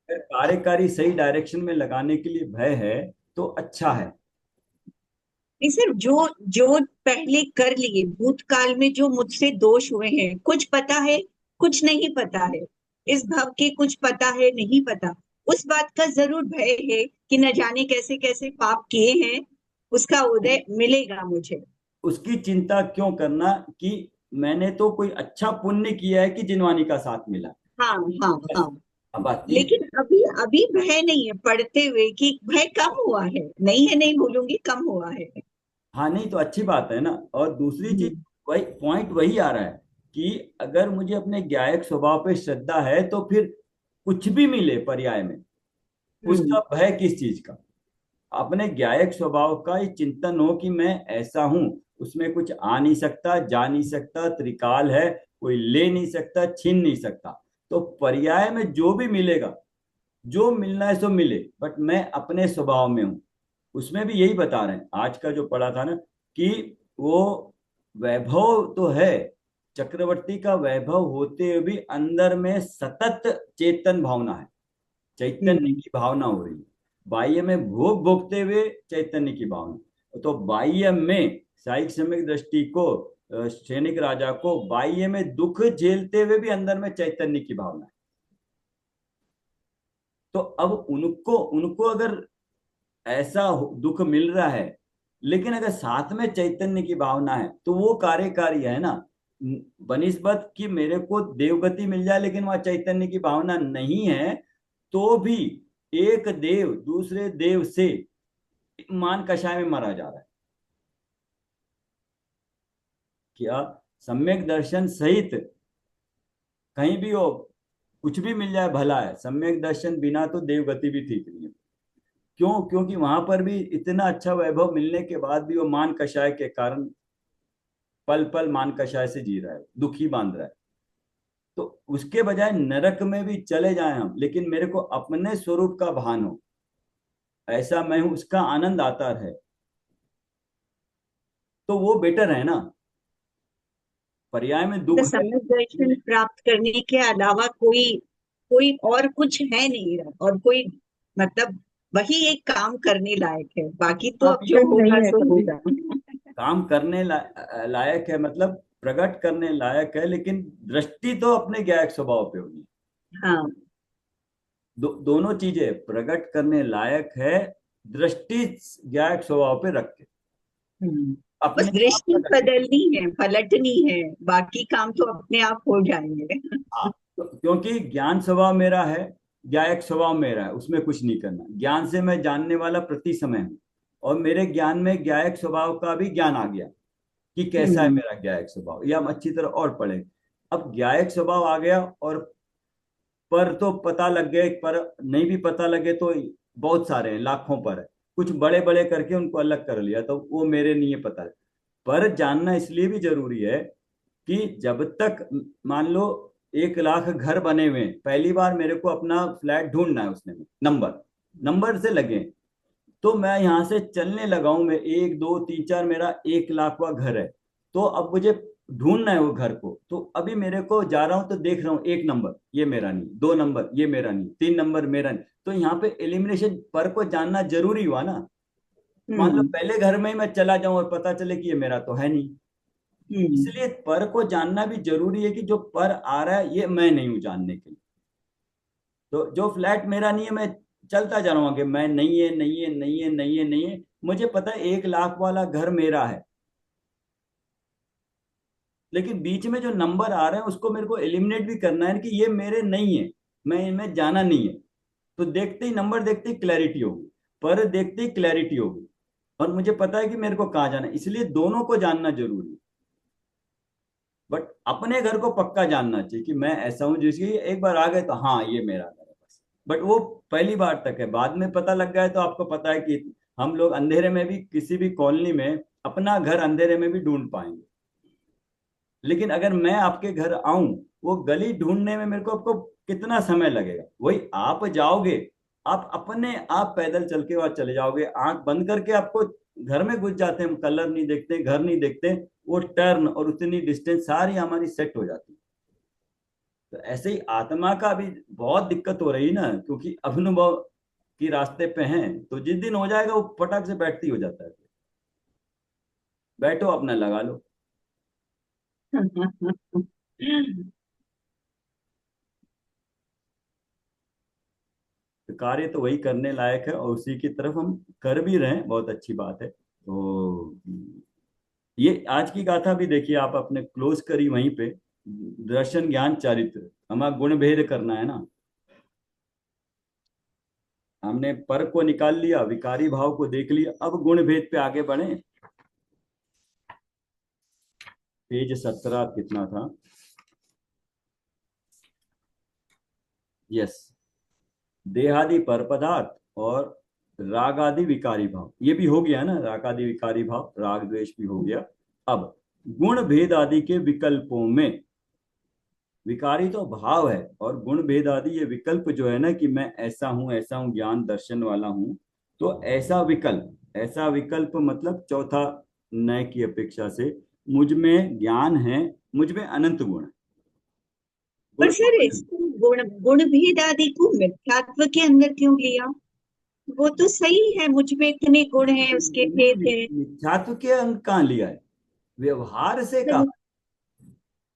अगर कार्यकारी सही डायरेक्शन में लगाने के लिए भय है तो अच्छा है। नहीं सर, जो जो पहले कर लिए भूतकाल में, जो मुझसे दोष हुए हैं, कुछ पता है, कुछ नहीं पता है, इस भव के कुछ पता है नहीं पता, उस बात का जरूर भय है कि न जाने कैसे कैसे पाप किए हैं, उसका उदय मिलेगा मुझे। उसकी चिंता क्यों करना कि मैंने तो कोई अच्छा पुण्य किया है कि जिनवानी का साथ मिला। हाँ हाँ बस। हाँ। अब बाकी लेकिन अभी अभी भय नहीं है पढ़ते हुए कि भय कम हुआ है, नहीं है नहीं बोलूंगी, कम हुआ है। हाँ, नहीं तो अच्छी बात है ना। और दूसरी चीज, हम्म। वही पॉइंट वही आ रहा है कि अगर मुझे अपने ज्ञायक स्वभाव पे श्रद्धा है तो फिर कुछ भी मिले पर्याय में, हम्म। उसका भय किस चीज का। अपने ज्ञायक स्वभाव का ये चिंतन हो कि मैं ऐसा हूं, उसमें कुछ आ नहीं सकता, जा नहीं सकता, त्रिकाल है, कोई ले नहीं सकता, छीन नहीं सकता। तो पर्याय में जो भी मिलेगा, जो मिलना है सो मिले, बट मैं अपने स्वभाव में हूँ। उसमें भी यही बता रहे हैं, आज का जो पढ़ा था ना, कि वो वैभव तो है, चक्रवर्ती का वैभव होते हुए भी अंदर में सतत चेतन भावना है, चैतन्य हम्म। की भावना हो रही है। बाह्य में भोग भोगते हुए चैतन्य की भावना, तो बाह्य में साइक सम्यक दृष्टि को, सैनिक राजा को बाह्य में दुख झेलते हुए भी अंदर में चैतन्य की भावना है। तो अब उनको उनको अगर ऐसा दुख मिल रहा है, लेकिन अगर साथ में चैतन्य की भावना है तो वो कार्यकारी है ना। बनिस्बत कि मेरे को देवगति मिल जाए लेकिन वहां चैतन्य की भावना नहीं है, तो भी एक देव दूसरे देव से मान कषाय में मारा जा रहा है। क्या सम्यक दर्शन सहित कहीं भी हो, कुछ भी मिल जाए भला है, सम्यक दर्शन बिना तो देवगति भी ठीक नहीं है। क्यों? क्योंकि वहां पर भी इतना अच्छा वैभव मिलने के बाद भी वो मान कषाय के कारण पल पल मान कषाय से जी रहा है, दुखी बांध रहा है। तो उसके बजाय नरक में भी चले जाएं हम, लेकिन मेरे को अपने स्वरूप का भान हो, ऐसा मैं हूं, उसका आनंद आता है, तो वो बेटर है ना। पर्याय में तो दुख सम्यक है। दर्शन प्राप्त करने के अलावा कोई कोई और कुछ है नहीं, और कोई मतलब वही एक काम करने लायक है, बाकी तो अब जो ऑप्शन नहीं होगा है सो कोई। होगा। काम करने लायक है, मतलब प्रकट करने लायक है, लेकिन दृष्टि तो अपने ज्ञायक स्वभाव पे होगी। हाँ। दोनों चीजें प्रकट करने लायक है, दृष्टि ज्ञायक स्वभाव पे रख के हम्म। बस अपने आप दृष्टि प्रकट कर। बदलनी है, पलटनी है, बाकी काम तो अपने आप हो जाएंगे। हाँ, क्योंकि ज्ञान स्वभाव मेरा है, ज्ञायक स्वभाव मेरा है, उसमें कुछ नहीं करना। ज्ञान से मैं जानने वाला प्रति समय हूँ, और मेरे ज्ञान में ज्ञायक स्वभाव का भी ज्ञान आ गया कि कैसा है हम्म। मेरा ज्ञायक स्वभाव, या हम अच्छी तरह और पढ़े। अब ज्ञायक स्वभाव आ गया, और पर तो पता लग गए, पर नहीं भी पता लगे तो बहुत सारे हैं, लाखों पर है। कुछ बड़े बड़े करके उनको अलग कर लिया, तो वो मेरे नहीं है पता है। पर जानना इसलिए भी जरूरी है कि जब तक, मान लो 1 लाख घर बने हुए हैं, पहली बार मेरे को अपना फ्लैट ढूंढना है, उसने में नंबर नंबर से लगे, तो मैं यहाँ से चलने लगा हूं, मैं 1 2 3 4, मेरा 1 लाखवां घर है। तो अब मुझे ढूंढना है वो घर को, तो अभी मेरे को जा रहा हूं तो देख रहा हूँ, 1 नंबर ये मेरा नहीं, 2 नंबर ये मेरा नहीं, 3 नंबर मेरा नहीं। तो यहाँ पे एलिमिनेशन पर को जानना जरूरी हुआ ना। मान लो हम्म। पहले घर में ही मैं चला जाऊं और पता चले कि ये मेरा तो है नहीं। हम्म। इसलिए पर को जानना भी जरूरी है कि जो पर आ रहा है ये मैं नहीं हूं जानने के लिए। तो जो फ्लैट मेरा नहीं है, मैं चलता जा रहा हूँ कि मैं नहीं है, नहीं है, नहीं है, नहीं है, नहीं है। मुझे पता है 1 लाख वाला घर मेरा है, लेकिन बीच में जो नंबर आ रहे हैं उसको मेरे को एलिमिनेट भी करना है कि ये मेरे नहीं है, मैं इनमें जाना नहीं है। तो देखते ही नंबर, देखते ही क्लैरिटी होगी, पर देखते ही क्लैरिटी होगी, और मुझे पता है कि मेरे को कहाँ जाना है, इसलिए दोनों को जानना जरूरी है। बट अपने घर को पक्का जानना चाहिए कि मैं ऐसा हूं, जिसकी एक बार आ गए तो हाँ ये मेरा घर है बस। बट वो पहली बार तक है, बाद में पता लग गया है तो आपको पता है कि हम लोग अंधेरे में भी किसी भी कॉलोनी में अपना घर अंधेरे में भी ढूंढ पाएंगे। लेकिन अगर मैं आपके घर आऊं, वो गली ढूंढने में मेरे को आपको कितना समय लगेगा, वही आप जाओगे, आप अपने आप पैदल चल के वहां चले जाओगे, आंख बंद करके आपको घर में घुस जाते हैं, हम कलर नहीं देखते, घर नहीं देखते, वो टर्न और उतनी डिस्टेंस सारी हमारी सेट हो जाती है। तो ऐसे ही आत्मा का भी बहुत दिक्कत हो रही ना, क्योंकि अनुभव की रास्ते पे हैं, तो जिस दिन हो जाएगा वो फटाक से बैठती हो जाता है। बैठो अपना लगा लो। तो कार्य तो वही करने लायक है, और उसी की तरफ हम कर भी रहे हैं, बहुत अच्छी बात है। तो ये आज की गाथा भी देखिए, आप अपने क्लोज करी वहीं पे। दर्शन ज्ञान चारित्र, हमारा गुण भेद करना है ना। हमने पर को निकाल लिया, विकारी भाव को देख लिया, अब गुण भेद पे आगे बढ़े। पेज 17 कितना था? यस। देहादि पर पदार्थ और राग आदि विकारी भाव, ये भी हो गया ना, राग आदि विकारी भाव, राग द्वेष भी हो गया। अब गुण भेद आदि के विकल्पों में, विकारी तो भाव है, और गुण भेद आदि ये विकल्प जो है ना, कि मैं ऐसा हूं ज्ञान दर्शन वाला हूं, तो ऐसा विकल्प मतलब चौथा नय की अपेक्षा से, मुझ में ज्ञान है, मुझ में अनंत गुण है। पर गुण सर इसको गुण गुण भेद आदि को मिथ्यात्व के अंदर क्यों लिया? वो तो सही है, मुझ में इतने गुण हैं, उसके भेद है। मिथ्यात्व के अंग कहाँ लिया है, व्यवहार से कहा। चलो,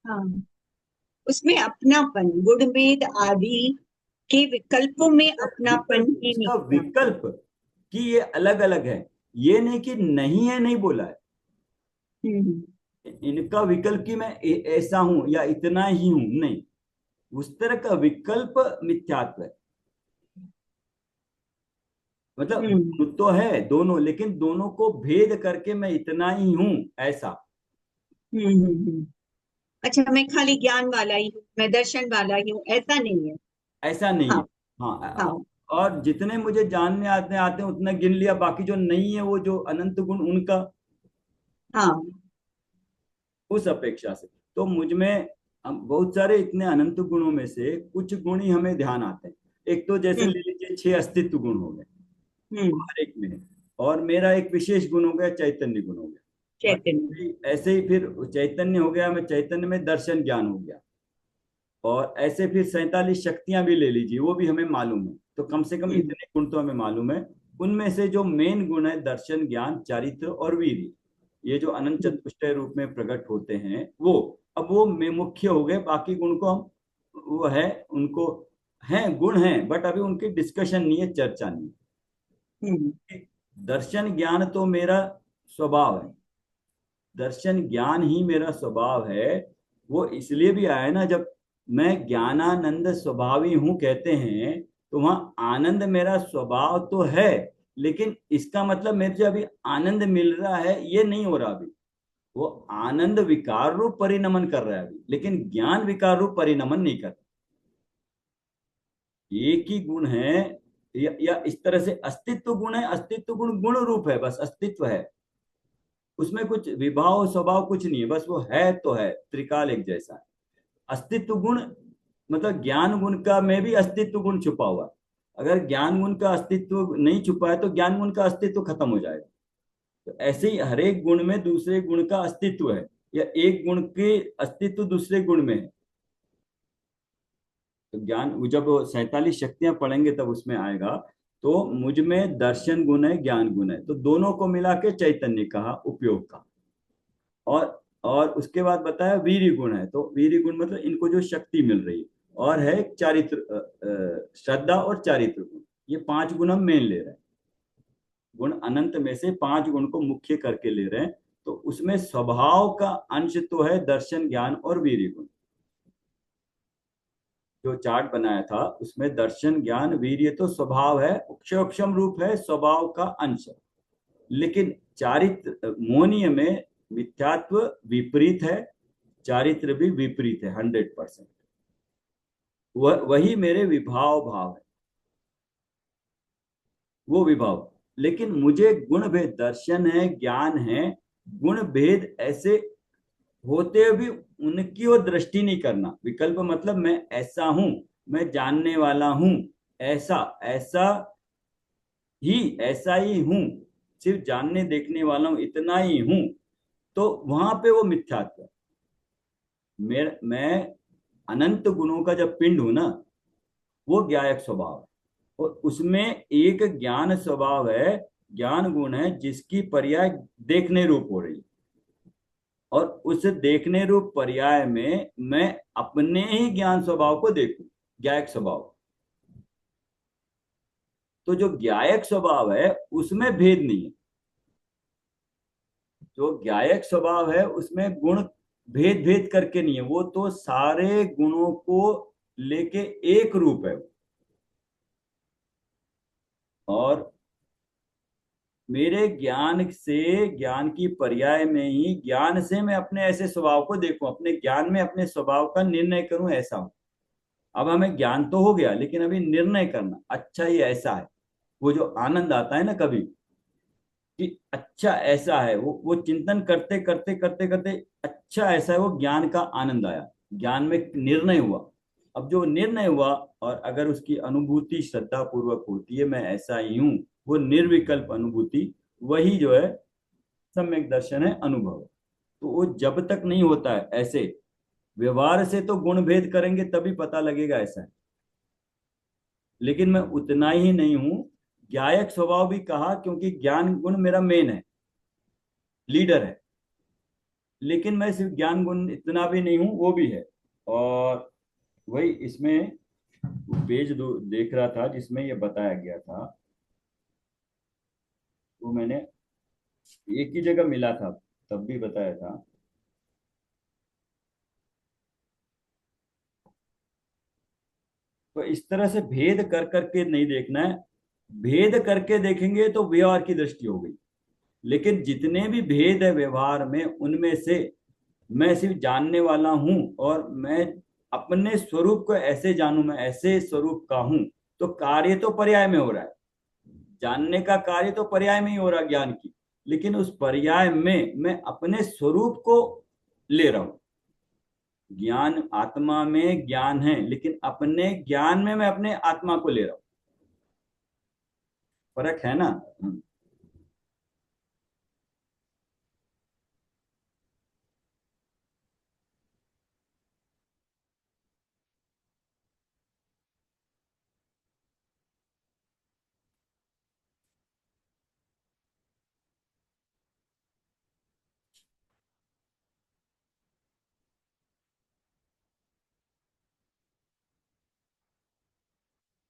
हाँ, उसमें अपनापन, गुण भेद आदि के विकल्पों में अपनापन विकल्प, ही उसका निकला। विकल्प कि ये अलग अलग है, ये नहीं कि नहीं है, नहीं बोला है। हम्म इनका विकल्प कि मैं ऐसा हूं या इतना ही हूं, नहीं। उस तरह का विकल्प मिथ्यात्व है। मतलब हम्म गुण तो है दोनों, लेकिन दोनों को भेद करके मैं इतना ही हूं, ऐसा। हम्म। अच्छा, मैं खाली ज्ञान वाला ही हूँ, मैं दर्शन वाला ही हूँ, ऐसा नहीं है। ऐसा नहीं है। हाँ हाँ। हाँ और जितने मुझे जानने आते आते हैं उतना गिन लिया, बाकी जो नहीं है वो जो अनंत गुण उनका, हाँ। उस अपेक्षा से। तो मुझ में हम बहुत सारे इतने अनंत गुणों में से कुछ गुण ही हमें ध्यान आते हैं। एक तो जैसे हम्म ले लीजिए 6 अस्तित्व गुण हो गए, हम्म। हर एक में। और मेरा एक विशेष गुण हो गया, चैतन्य गुण हो गया। और चैतन्य। ऐसे ही फिर चैतन्य हो गया, मैं चैतन्य में दर्शन ज्ञान हो गया। और ऐसे फिर 47 शक्तियां भी ले लीजिए, वो भी हमें मालूम है, तो कम से कम हम्म इतने गुण तो हमें मालूम है। उनमें से जो मेन गुण है, दर्शन ज्ञान चारित्र और वीर्य, ये जो अनंत हम्म चतुष्टय रूप में प्रकट होते हैं वो, अब वो में मुख्य हो गए। बाकी गुण को हम, वो है उनको, हैं गुण हैं, बट अभी उनकी डिस्कशन नहीं है, चर्चा नहीं हम्म है। दर्शन ज्ञान तो मेरा स्वभाव है, दर्शन ज्ञान ही मेरा स्वभाव है। वो इसलिए भी आया ना, जब मैं ज्ञानानंद स्वभावी हूं कहते हैं, तो वहां आनंद मेरा स्वभाव तो है, लेकिन इसका मतलब मेरे जो अभी आनंद मिल रहा है ये नहीं हो रहा अभी। वो आनंद विकार रूप परिणमन कर रहा है अभी, लेकिन ज्ञान विकार रूप परिणमन नहीं कर रहा। एक ही गुण है, या इस तरह से अस्तित्व गुण है, अस्तित्व गुण गुण रूप है, बस अस्तित्व है। उसमें कुछ विभाव स्वभाव कुछ नहीं है, बस वो है तो है, त्रिकाल एक जैसा है। अस्तित्व गुण मतलब ज्ञान गुण का में भी अस्तित्व गुण छुपा हुआ है। अगर ज्ञान गुण का अस्तित्व नहीं छुपा है तो ज्ञान गुण का अस्तित्व खत्म हो जाएगा। तो ऐसे ही हर एक गुण में दूसरे गुण का अस्तित्व है, या एक गुण के अस्तित्व दूसरे गुण में है। तो ज्ञान, जब 47 शक्तियां पढ़ेंगे तब उसमें आएगा। तो मुझ में दर्शन गुण है, ज्ञान गुण है, तो दोनों को मिला के चैतन्य कहा, उपयोग का। और उसके बाद बताया वीर्य गुण है, तो वीर्य गुण मतलब इनको जो शक्ति मिल रही है। और है चारित्र, श्रद्धा और चारित्र गुण, ये 5 गुण हम मेन ले रहे हैं। गुण अनंत में से 5 गुण को मुख्य करके ले रहे हैं। तो उसमें स्वभाव का अंश तो है दर्शन ज्ञान और वीर्य गुण। जो चार्ट बनाया था उसमें दर्शन ज्ञान वीर्य तो स्वभाव है, उपक्षम रूप है, स्वभाव का अंश है। लेकिन चारित्र मोहनीय में मिथ्यात्व विपरीत है, चारित्र भी विपरीत है 100%। वही मेरे विभाव भाव है, वो विभाव। लेकिन मुझे गुण भेद, दर्शन है ज्ञान है, गुण भेद ऐसे होते हुए भी उनकी ओर दृष्टि नहीं करना। विकल्प मतलब मैं ऐसा हूं, मैं जानने वाला हूं, ऐसा ऐसा ऐसा ही हूं, सिर्फ जानने देखने वाला हूं, इतना ही हूं। तो वहां पे वो मिथ्यात्व है। मैं अनंत गुणों का जब पिंड हूं ना, वो ज्ञायक स्वभाव है। और उसमें एक ज्ञान स्वभाव है, ज्ञान गुण है, जिसकी पर्याय देखने रूप हो रही है। और उस देखने रूप पर्याय में मैं अपने ही ज्ञान स्वभाव को देखूं, ज्ञायक स्वभाव। तो जो ज्ञायक स्वभाव है उसमें भेद नहीं है। जो ज्ञायक स्वभाव है उसमें गुण भेद भेद करके नहीं है, वो तो सारे गुणों को लेके एक रूप है। और मेरे ज्ञान से, ज्ञान की पर्याय में ही ज्ञान से मैं अपने ऐसे स्वभाव को देखूं, अपने ज्ञान में अपने स्वभाव का निर्णय करूं, ऐसा हूं। अब हमें ज्ञान तो हो गया, लेकिन अभी निर्णय करना, अच्छा ये ऐसा है। वो जो आनंद आता है ना कभी, कि अच्छा ऐसा है, वो चिंतन करते करते करते करते अच्छा ऐसा है, वो ज्ञान का आनंद आया, ज्ञान में निर्णय हुआ। अब जो निर्णय हुआ, और अगर उसकी अनुभूति श्रद्धा पूर्वक होती है, मैं ऐसा ही हूं, वो निर्विकल्प अनुभूति, वही जो है सम्यक दर्शन है, अनुभव है। तो वो जब तक नहीं होता है ऐसे, व्यवहार से तो गुण भेद करेंगे तभी पता लगेगा ऐसा है। लेकिन मैं उतना ही नहीं हूं, ज्ञायक स्वभाव भी कहा क्योंकि ज्ञान गुण मेरा मेन है, लीडर है। लेकिन मैं सिर्फ ज्ञान गुण इतना भी नहीं हूं, वो भी है। और वही इसमें पेज दो देख रहा था जिसमें ये बताया गया था, वो मैंने एक ही जगह मिला था, तब भी बताया था। तो इस तरह से भेद कर करके नहीं देखना है। भेद करके देखेंगे तो व्यवहार की दृष्टि हो गई। लेकिन जितने भी भेद है व्यवहार में, उनमें से मैं सिर्फ जानने वाला हूं, और मैं अपने स्वरूप को ऐसे जानूं, मैं ऐसे स्वरूप का हूं। तो कार्य तो पर्याय में हो रहा है, जानने का कार्य तो पर्याय में ही हो रहा है ज्ञान की। लेकिन उस पर्याय में मैं अपने स्वरूप को ले रहा हूं। ज्ञान, आत्मा में ज्ञान है, लेकिन अपने ज्ञान में मैं अपने आत्मा को ले रहा हूं। फर्क है ना।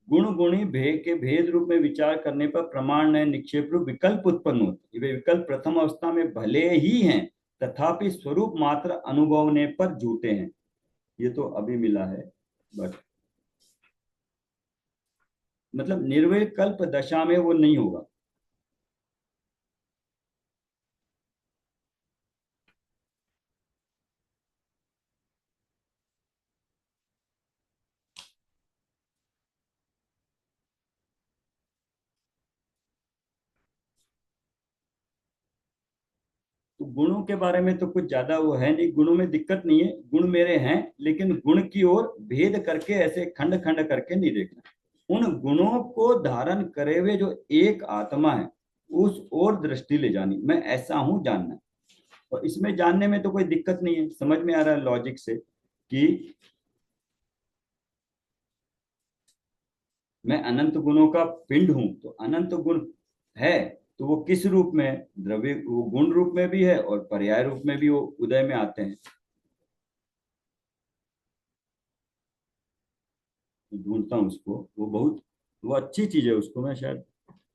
गुण गुणी भेद के भेद रूप में विचार करने पर प्रमाण नए निक्षेप रूप विकल्प उत्पन्न होते, वे विकल्प प्रथम अवस्था में भले ही हैं, तथापि स्वरूप मात्र अनुभवने पर झूठे हैं। ये तो अभी मिला है, बट मतलब निर्विकल्प दशा में वो नहीं होगा। तो गुणों के बारे में तो कुछ ज्यादा वो है नहीं, गुणों में दिक्कत नहीं है, गुण मेरे हैं। लेकिन गुण की ओर भेद करके ऐसे खंड खंड करके नहीं देखना। उन गुणों को धारण करे हुए जो एक आत्मा है, उस ओर दृष्टि ले जानी, मैं ऐसा हूं जानना। और इसमें जानने में तो कोई दिक्कत नहीं है, समझ में आ रहा है लॉजिक से कि मैं अनंत गुणों का पिंड हूं। तो अनंत गुण है, तो वो किस रूप में है? द्रव्य, वो गुण रूप में भी है और पर्याय रूप में भी वो उदय में आते हैं। ढूंढता हूँ उसको, वो बहुत, वो अच्छी चीज है, उसको मैं शायद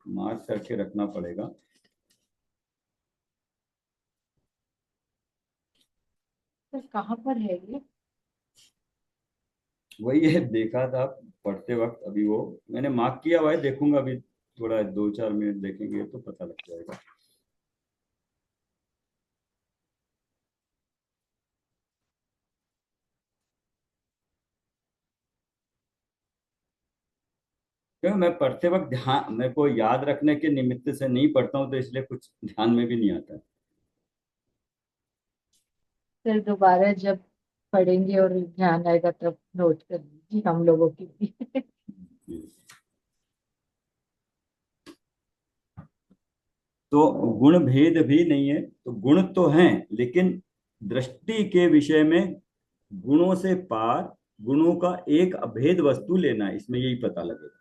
मार्क करके रखना पड़ेगा। तो कहाँ पर है ये? वही है, देखा था पढ़ते वक्त, अभी वो मैंने मार्क किया हुआ है, देखूंगा अभी, थोड़ा 2-4 मिनट देखेंगे तो पता लग जाएगा। क्योंकि मैं पढ़ते वक्त ध्यान, मेरे को याद रखने के निमित्त से नहीं पढ़ता हूँ, तो इसलिए कुछ ध्यान में भी नहीं आता फिर दोबारा जब पढ़ेंगे और ध्यान आएगा तब नोट कर लीजिए हम लोगों की भी। है। तो गुण भेद भी नहीं है, तो गुण तो हैं, लेकिन दृष्टि के विषय में गुणों से पार गुणों का एक अभेद वस्तु लेना है, इसमें यही पता लगेगा।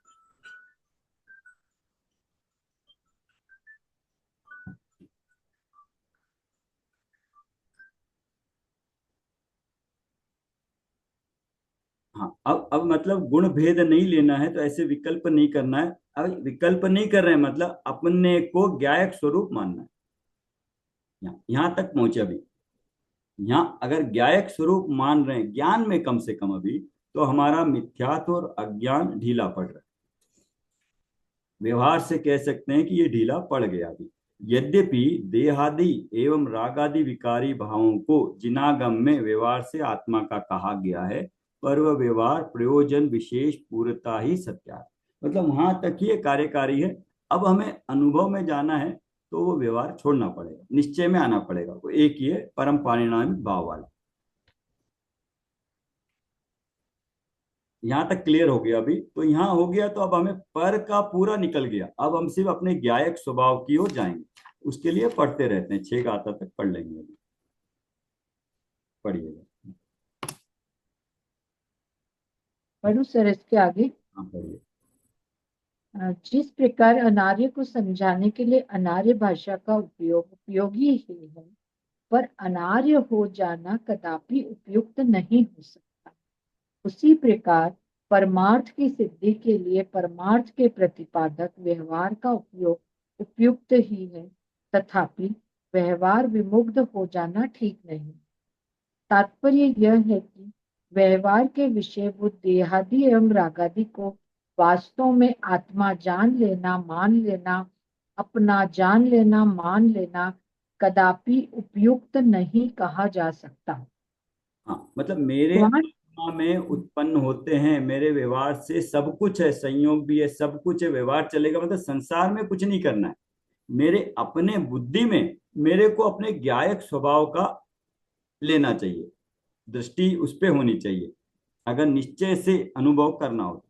हाँ, अब मतलब गुण भेद नहीं लेना है, तो ऐसे विकल्प नहीं करना है। अब विकल्प नहीं कर रहे हैं मतलब अपने को ज्ञायक स्वरूप मानना है। यहाँ तक पहुंचे अभी। यहाँ अगर ज्ञायक स्वरूप मान रहे हैं ज्ञान में कम से कम अभी, तो हमारा मिथ्यात्व और अज्ञान ढीला पड़ रहा है। व्यवहार से कह सकते हैं कि ये ढीला पड़ गया अभी। यद्यपि देहादि एवं रागादि विकारी भावों को जिनागम में व्यवहार से आत्मा का कहा गया है, पर वह व्यवहार प्रयोजन विशेष पूर्णता ही सत्या है। मतलब वहां तक ही ये कार्यकारी है। अब हमें अनुभव में जाना है, तो वो व्यवहार छोड़ना पड़ेगा, निश्चय में आना पड़ेगा। वो एक ही है, परम पारिणामिक भाव वाला। यहां तक क्लियर हो गया अभी। तो यहाँ हो गया, तो अब हमें पर का पूरा निकल गया। अब हम सिर्फ अपने ज्ञायक स्वभाव की ओर जाएंगे। उसके लिए पढ़ते रहते हैं, 6 गाथा तक पढ़ लेंगे अभी। पढ़िएगा। पढ़ू सर इसके आगे। हाँ पढ़िए। जिस प्रकार अनार्य को समझाने के लिए अनार्य भाषा का उपयोग उपयोगी ही है, पर अनार्य हो जाना कदापि उपयुक्त नहीं हो सकता, उसी प्रकार परमार्थ की सिद्धि के लिए परमार्थ के प्रतिपादक व्यवहार का उपयोग उपयुक्त ही है, तथापि व्यवहार विमुग्ध हो जाना ठीक नहीं। तात्पर्य यह है कि व्यवहार के विषयभूत देहादि एवं रागादि को वास्तव में आत्मा जान लेना, मान लेना, अपना जान लेना, मान लेना कदापि उपयुक्त नहीं कहा जा सकता। हाँ मतलब मेरे भगवान आत्मा में उत्पन्न होते हैं, मेरे व्यवहार से सब कुछ है, संयोग भी है, सब कुछ है, व्यवहार चलेगा। मतलब संसार में कुछ नहीं करना है। मेरे अपने बुद्धि में मेरे को अपने ज्ञायक स्वभाव का लेना चाहिए, दृष्टि उस पे होनी चाहिए, अगर निश्चय से अनुभव करना हो।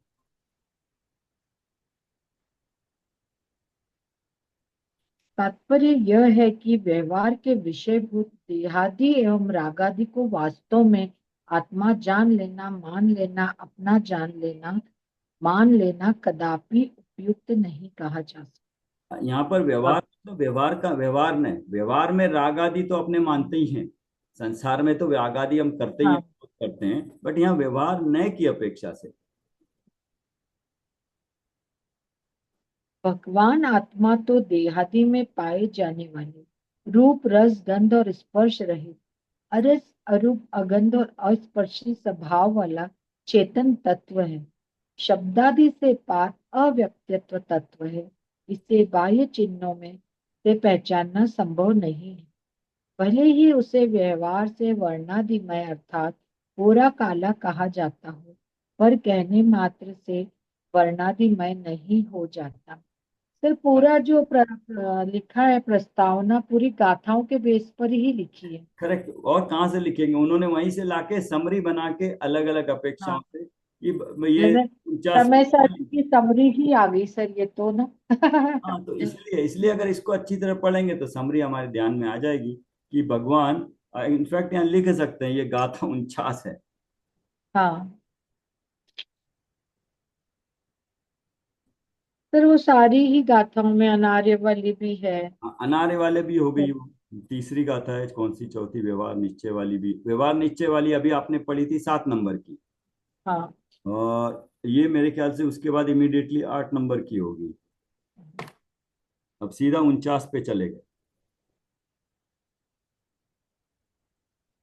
तात्पर्य यह है कि व्यवहार के विषयभूत देहादि एवं रागादि को वास्तव में आत्मा जान लेना, मान लेना, अपना जान लेना, मान लेना कदापि उपयुक्त नहीं कहा जा यहाँ पर व्यवहार, सकता। तो व्यवहार का व्यवहार नहीं, व्यवहार में राग आदि तो अपने मानते ही हैं। संसार में तो राग आदि हम करते ही हैं, हाँ, करते हैं, बट यहाँ व्यवहार नए की अपेक्षा से। भगवान आत्मा तो देहादि में पाए जाने वाले रूप, रस, गंध और स्पर्श रहित अरस, अरूप, अगंध और अस्पर्शी स्वभाव वाला चेतन तत्व है। शब्दादि से पार अव्यक्तित्व तत्व है। इसे बाह्य चिन्हों में से पहचानना संभव नहीं है। भले ही उसे व्यवहार से वर्णादिमय अर्थात पूरा काला कहा जाता हो, पर कहने मात्र से वर्णादिमय नहीं हो जाता। सर पूरा जो लिखा है प्रस्तावना पूरी गाथाओं के बेस पर ही लिखी है। करेक्ट। और कहाँ से लिखेंगे, उन्होंने वहीं से लाके समरी बना के अलग अलग हाँ, अपेक्षाओं से ये जैसे 49 समय सर की समरी ही आ गई सर ये तो ना। हाँ तो इसलिए इसलिए अगर इसको अच्छी तरह पढ़ेंगे तो समरी हमारे ध्यान में आ जाएगी कि भगवान, इनफैक्ट यहाँ लिख सकते हैं ये गाथा 49 है। हाँ सर वो सारी ही गाथाओं में अनार्य वाली भी है। अनार्य वाले भी हो गई वो। तीसरी गाथा है कौन सी, चौथी, व्यवहार निश्चय वाली भी। व्यवहार निश्चय वाली अभी आपने पढ़ी थी 7 नंबर की, हाँ, और ये मेरे ख्याल से उसके बाद इमीडिएटली 8 नंबर की होगी। अब सीधा 49 पे चले गए।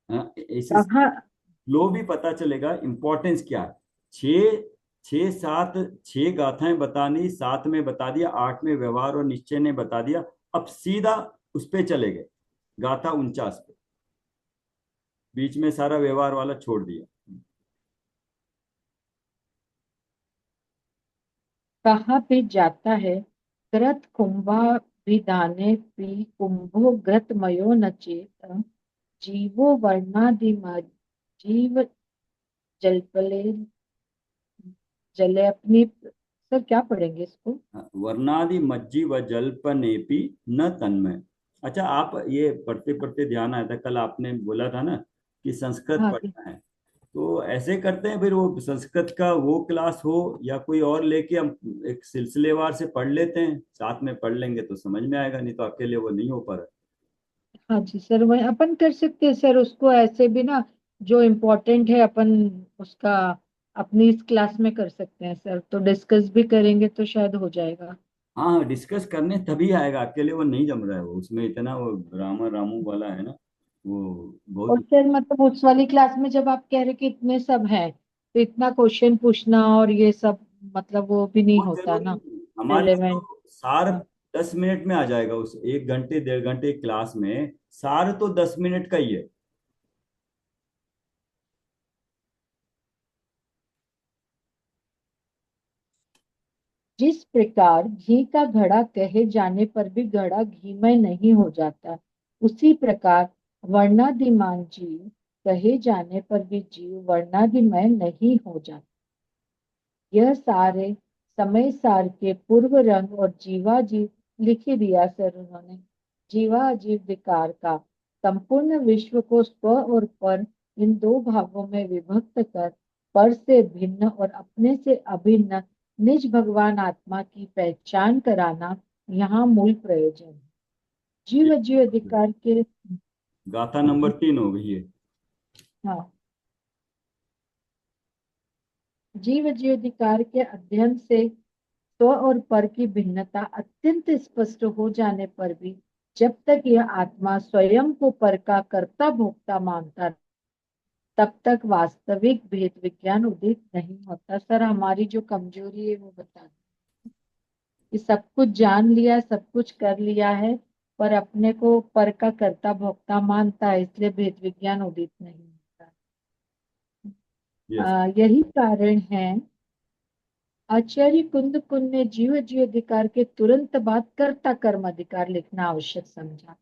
हाँ, इसे कहाँ। फ्लो भी पता चलेगा, इंपॉर्टेंस क्या है। छः, छः सात, 6 गाथाएं बतानी, 7 में बता दिया, 8 में व्यवहार और निश्चय ने बता दिया। अब सीधा उस पे चले गए, गाथा 49 पे। बीच में सारा व्यवहार वाला छोड़ दिया। कहा भी जाता है कृत कुंभा विधाने पी कुंभो ग्रतमयो न चेत जीवो वर्णादि जीव जलपले जले अपनी। सर क्या पढ़ेंगे इसको। वर्णादि मज्जी व जल्पनेपि न तन्मय। अच्छा, आप ये पढ़ते पढ़ते ध्यान आया था, कल आपने बोला था ना कि संस्कृत हाँ जी। पढ़ना है। तो ऐसे करते हैं, फिर वो संस्कृत का वो क्लास हो या कोई और लेके हम एक सिलसिलेवार से पढ़ लेते हैं, साथ में पढ़ लेंगे तो समझ में आएगा, नहीं तो अकेले वो नहीं हो पा रहा। हाँ जी सर, वही अपन कर सकते हैं सर, उसको ऐसे भी ना, जो इम्पोर्टेंट है अपन उसका अपनी इस क्लास में कर सकते हैं सर, तो डिस्कस भी करेंगे तो शायद हो जाएगा। हाँ हाँ, डिस्कस करने तभी आएगा, अकेले वो नहीं जम रहा है, वो उसमें इतना वो रामा रामू वाला है ना, वो और बहुत। सर मतलब उस वाली क्लास में जब आप कह रहे कि इतने सब हैं, तो इतना क्वेश्चन पूछना और ये सब मतलब वो भी नहीं वो होता जरूरी ना नहीं। हमारे लिए रिलेवेंट। तो सार 10 मिनट में आ जाएगा, उस 1 घंटे 1.5 घंटे क्लास में सार तो 10 मिनट का ही है। जिस प्रकार घी का घड़ा कहे जाने पर भी घड़ा घीमय नहीं हो जाता, उसी प्रकार वर्णादिमान जीव कहे जाने पर भी जीव वर्णादिमय नहीं हो जाता। यह सारे समय सार के पूर्व रंग और जीवाजीव लिख ही दिया सर उन्होंने। जीवाजीव विकार का संपूर्ण विश्व को स्व और पर इन दो भागों में विभक्त कर पर से भिन्न और अपने से अभिन्न निज भगवान आत्मा की पहचान कराना यहाँ मूल प्रयोजन है। जीव जीव अधिकार के। गाथा नंबर 3 हो गई है। हाँ, जीव जीव अधिकार के अध्ययन से स्व और पर की भिन्नता अत्यंत स्पष्ट हो जाने पर भी जब तक यह आत्मा स्वयं को पर का कर्ता भोक्ता मानता, तब तक वास्तविक भेद विज्ञान उदित नहीं होता। सर हमारी जो कमजोरी है वो बता दें कि सब कुछ जान लिया, सब कुछ कर लिया है, पर अपने को पर का कर्ता भोक्ता मानता है, इसलिए भेद विज्ञान उदित नहीं होता। यस। यही कारण है आचार्य कुंद कुंद ने जीव जीव अधिकार के तुरंत बाद कर्ता कर्म अधिकार लिखना आवश्यक समझा।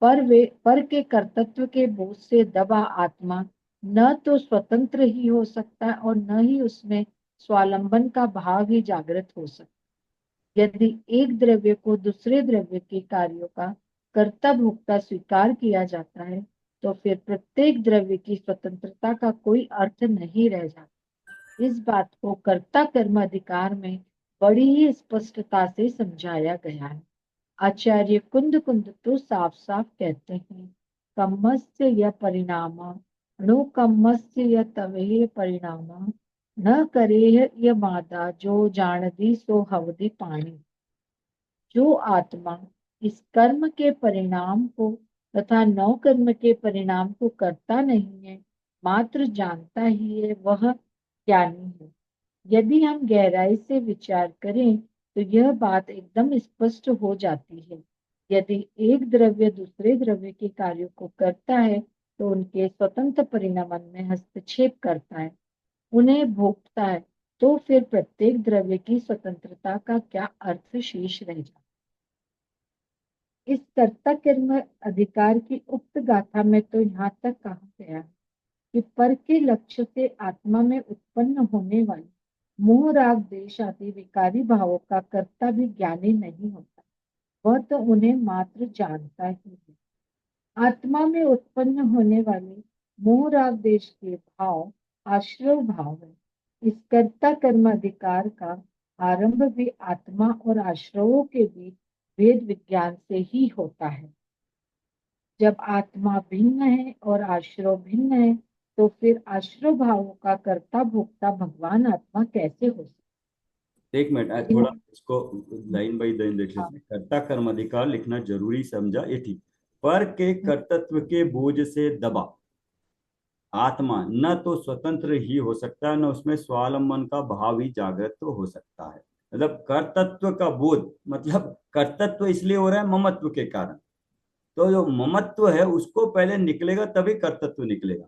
पर के कर्तृत्व के बोझ से दबा आत्मा न तो स्वतंत्र ही हो सकता और न ही उसमें स्वावलंबन का भाव ही जागृत हो सकता। यदि एक द्रव्य को दूसरे द्रव्य के कार्यों का कर्ता भोक्ता स्वीकार किया जाता है, तो फिर प्रत्येक द्रव्य की स्वतंत्रता का कोई अर्थ नहीं रह जाता। इस बात को कर्ता कर्म अधिकार में बड़ी ही स्पष्टता से समझाया गया है। आचार्य कुंद कुंद तो साफ साफ कहते हैं, कम्मस्य य परिणाम अणु कम्मस्य य तवेह परिणाम न करेह य मादा जो जानदी सो हवदी पानी। जो आत्मा इस कर्म के परिणाम को तथा नौ कर्म के परिणाम को करता नहीं है, मात्र जानता ही है, वह ज्ञानी है। यदि हम गहराई से विचार करें तो यह बात एकदम स्पष्ट हो जाती है। यदि एक द्रव्य दूसरे द्रव्य के कार्यों को करता है तो उनके स्वतंत्र परिणामन में हस्तक्षेप करता है, उन्हें भोगता है, तो फिर प्रत्येक द्रव्य की स्वतंत्रता का क्या अर्थ शेष रह जाता। इस कर्ता कर्म अधिकार की उक्त गाथा में तो यहाँ तक कहा गया है कि पर के लक्ष्य से आत्मा में उत्पन्न होने वाली मोह राग देश आदि विकारी भावों का कर्ता भी ज्ञानी नहीं होता, वह तो उन्हें मात्र जानता ही है। आत्मा में उत्पन्न होने वाले मोह राग देश के भाव आश्रव भाव है। इस कर्ता कर्म अधिकार का आरंभ भी आत्मा और आश्रवों के बीच भेद विज्ञान से ही होता है। जब आत्मा भिन्न है और आश्रव भिन्न है, तो फिर आश्रव भावों का कर्ता भोक्ता भगवान आत्मा कैसे हो सकता 1 मिनट, है? थोड़ा इसको लाइन बाई लाइन देख लेते हैं। कर्ता कर्म अधिकार लिखना जरूरी समझा, ये ठीक। पर के कर्तृत्व के बोझ से दबा आत्मा न तो स्वतंत्र ही हो सकता है, न उसमें स्वावलंबन का भाव ही जागृत तो हो सकता है। मतलब कर्तृत्व का बोध, मतलब कर्तृत्व इसलिए हो रहा है ममत्व के कारण। तो जो ममत्व है उसको पहले निकलेगा, तभी कर्तृत्व निकलेगा।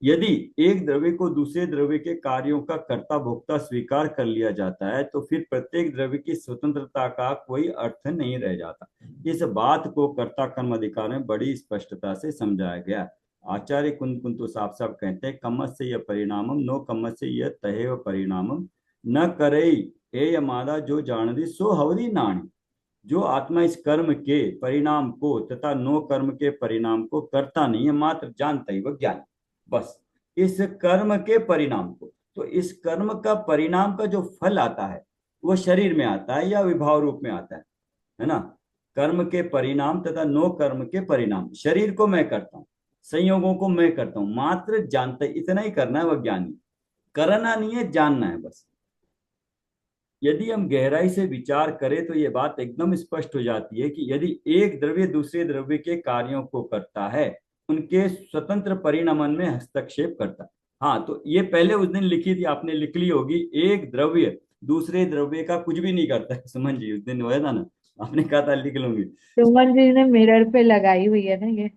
यदि एक द्रव्य को दूसरे द्रव्य के कार्यों का कर्ता भोक्ता स्वीकार कर लिया जाता है, तो फिर प्रत्येक द्रव्य की स्वतंत्रता का कोई अर्थ नहीं रह जाता। इस बात को कर्ता कर्म अधिकार में बड़ी स्पष्टता से समझाया गया। आचार्य कुंद कुंतु साफ साफ कहते हैं, कम्मस्य यह परिणामम नो कम्मस्य यह तहेव परिणामम न करई ए मादा जो जानदी सो हवरी नाणी। जो आत्मा इस कर्म के परिणाम को तथा नो कर्म के परिणाम को करता नहीं है, मात्र जानता ही, वह ज्ञान। बस इस कर्म के परिणाम को। तो इस कर्म का परिणाम का जो फल आता है वो शरीर में आता है या विभाव रूप में आता है ना। कर्म के परिणाम तथा नो कर्म के परिणाम, शरीर को मैं करता हूँ, संयोगों को मैं करता हूँ, मात्र जानते, इतना ही करना है, वह ज्ञानी। करना नहीं है, जानना है बस। यदि हम गहराई से विचार करें तो ये बात एकदम स्पष्ट हो जाती है कि यदि एक द्रव्य दूसरे द्रव्य के कार्यों को करता है, उनके स्वतंत्र परिणमन में हस्तक्षेप करता है। हाँ, तो ये पहले उस दिन लिखी थी, आपने लिख ली होगी, एक द्रव्य दूसरे द्रव्य का कुछ भी नहीं करता है। समझ जी, उस दिन हुआ था ना, आपने कहा था लिख लूंगी। सुमन जी ने मिरर पे लगाई हुई है ना ये।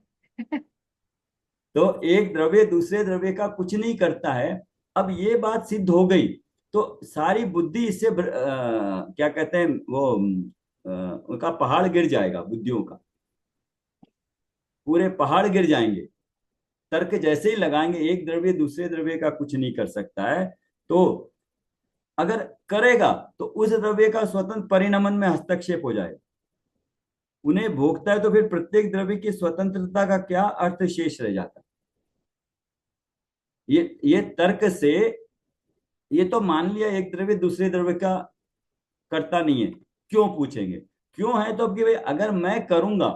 तो एक द्रव्य दूसरे द्रव्य का कुछ नहीं करता है। अब ये बात सिद्ध हो गई तो सारी बुद्धि इससे क्या कहते हैं वो उनका पहाड़ गिर जाएगा, बुद्धियों का पूरे पहाड़ गिर जाएंगे। तर्क जैसे ही लगाएंगे एक द्रव्य दूसरे द्रव्य का कुछ नहीं कर सकता है, तो अगर करेगा तो उस द्रव्य का स्वतंत्र परिणमन में हस्तक्षेप हो जाएगा। उन्हें भोगता है तो फिर प्रत्येक द्रव्य की स्वतंत्रता का क्या अर्थ शेष रह जाता है। ये तर्क से, ये तो मान लिया एक द्रव्य दूसरे द्रव्य का करता नहीं है, क्यों पूछेंगे, क्यों है तो अब कि भाई अगर मैं करूंगा